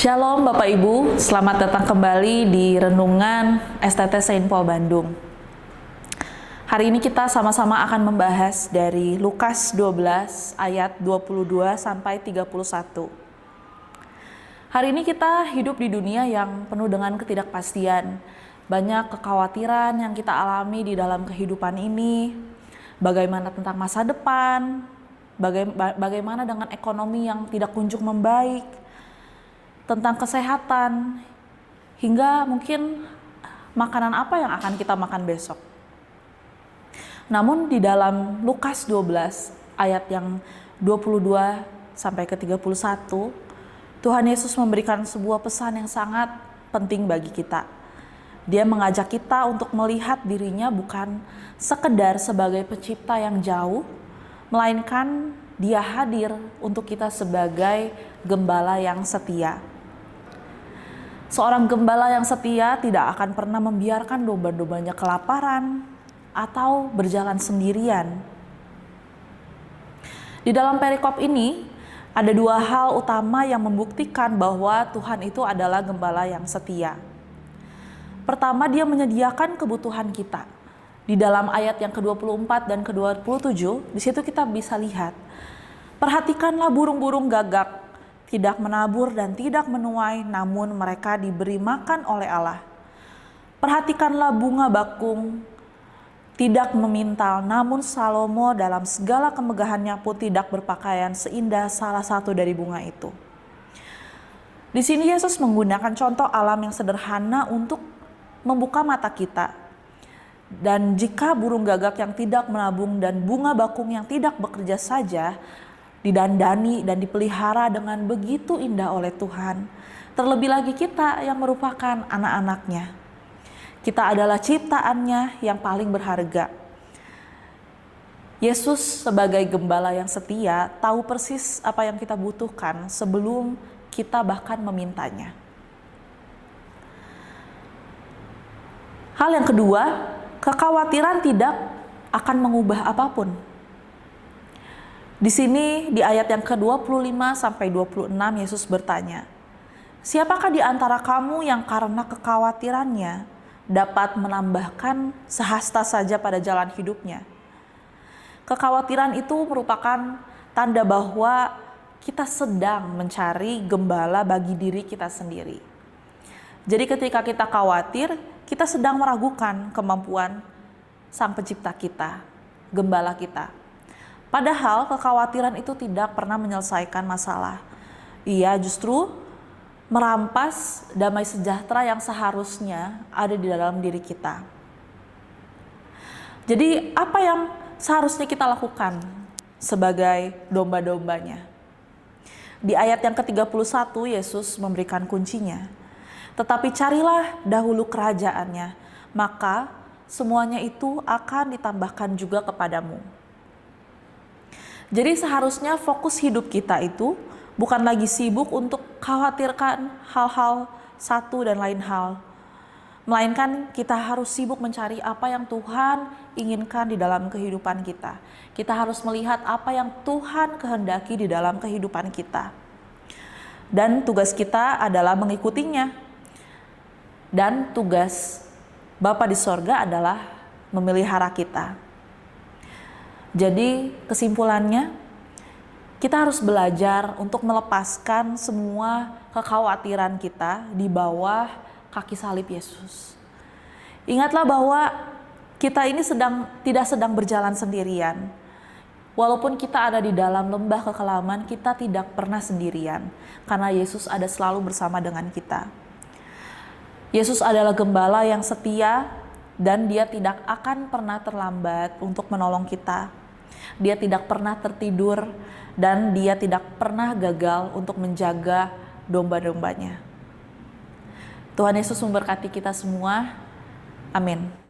Shalom Bapak Ibu, selamat datang kembali di Renungan STT Saint Paul Bandung. Hari ini kita sama-sama akan membahas dari Lukas 12 ayat 22 sampai 31. Hari ini kita hidup di dunia yang penuh dengan ketidakpastian. Banyak kekhawatiran yang kita alami di dalam kehidupan ini. Bagaimana tentang masa depan, bagaimana dengan ekonomi yang tidak kunjung membaik, tentang kesehatan, hingga mungkin makanan apa yang akan kita makan besok. Namun di dalam Lukas 12 ayat yang 22 sampai ke 31, Tuhan Yesus memberikan sebuah pesan yang sangat penting bagi kita. Dia mengajak kita untuk melihat dirinya bukan sekedar sebagai pencipta yang jauh, melainkan Dia hadir untuk kita sebagai gembala yang setia. Seorang gembala yang setia tidak akan pernah membiarkan domba-dombanya kelaparan atau berjalan sendirian. Di dalam perikop ini, ada dua hal utama yang membuktikan bahwa Tuhan itu adalah gembala yang setia. Pertama, Dia menyediakan kebutuhan kita. Di dalam ayat yang ke-24 dan ke-27, di situ kita bisa lihat, perhatikanlah burung-burung gagak, tidak menabur dan tidak menuai, namun mereka diberi makan oleh Allah. Perhatikanlah bunga bakung, tidak memintal, namun Salomo dalam segala kemegahannya pun tidak berpakaian seindah salah satu dari bunga itu. Di sini Yesus menggunakan contoh alam yang sederhana untuk membuka mata kita. Dan jika burung gagak yang tidak menabung dan bunga bakung yang tidak bekerja saja didandani dan dipelihara dengan begitu indah oleh Tuhan, terlebih lagi kita yang merupakan anak-anaknya. Kita adalah ciptaannya yang paling berharga. Yesus sebagai gembala yang setia tahu persis apa yang kita butuhkan sebelum kita bahkan memintanya. Hal yang kedua, kekhawatiran tidak akan mengubah apapun. Di sini di ayat yang ke-25 sampai 26 Yesus bertanya, "Siapakah di antara kamu yang karena kekhawatirannya dapat menambahkan sehasta saja pada jalan hidupnya?" Kekhawatiran itu merupakan tanda bahwa kita sedang mencari gembala bagi diri kita sendiri. Jadi ketika kita khawatir, kita sedang meragukan kemampuan Sang Pencipta kita, gembala kita. Padahal kekhawatiran itu tidak pernah menyelesaikan masalah. Ia justru merampas damai sejahtera yang seharusnya ada di dalam diri kita. Jadi apa yang seharusnya kita lakukan sebagai domba-dombanya? Di ayat yang ke-31 Yesus memberikan kuncinya. "Tetapi carilah dahulu kerajaannya, maka semuanya itu akan ditambahkan juga kepadamu." Jadi seharusnya fokus hidup kita itu bukan lagi sibuk untuk khawatirkan hal-hal satu dan lain hal. Melainkan kita harus sibuk mencari apa yang Tuhan inginkan di dalam kehidupan kita. Kita harus melihat apa yang Tuhan kehendaki di dalam kehidupan kita. Dan tugas kita adalah mengikutinya. Dan tugas Bapa di sorga adalah memelihara kita. Jadi kesimpulannya, kita harus belajar untuk melepaskan semua kekhawatiran kita di bawah kaki salib Yesus. Ingatlah bahwa kita ini tidak sedang berjalan sendirian. Walaupun kita ada di dalam lembah kekelaman, kita tidak pernah sendirian, karena Yesus ada selalu bersama dengan kita. Yesus adalah gembala yang setia dan Dia tidak akan pernah terlambat untuk menolong kita. Dia tidak pernah tertidur dan Dia tidak pernah gagal untuk menjaga domba-dombanya. Tuhan Yesus memberkati kita semua. Amin.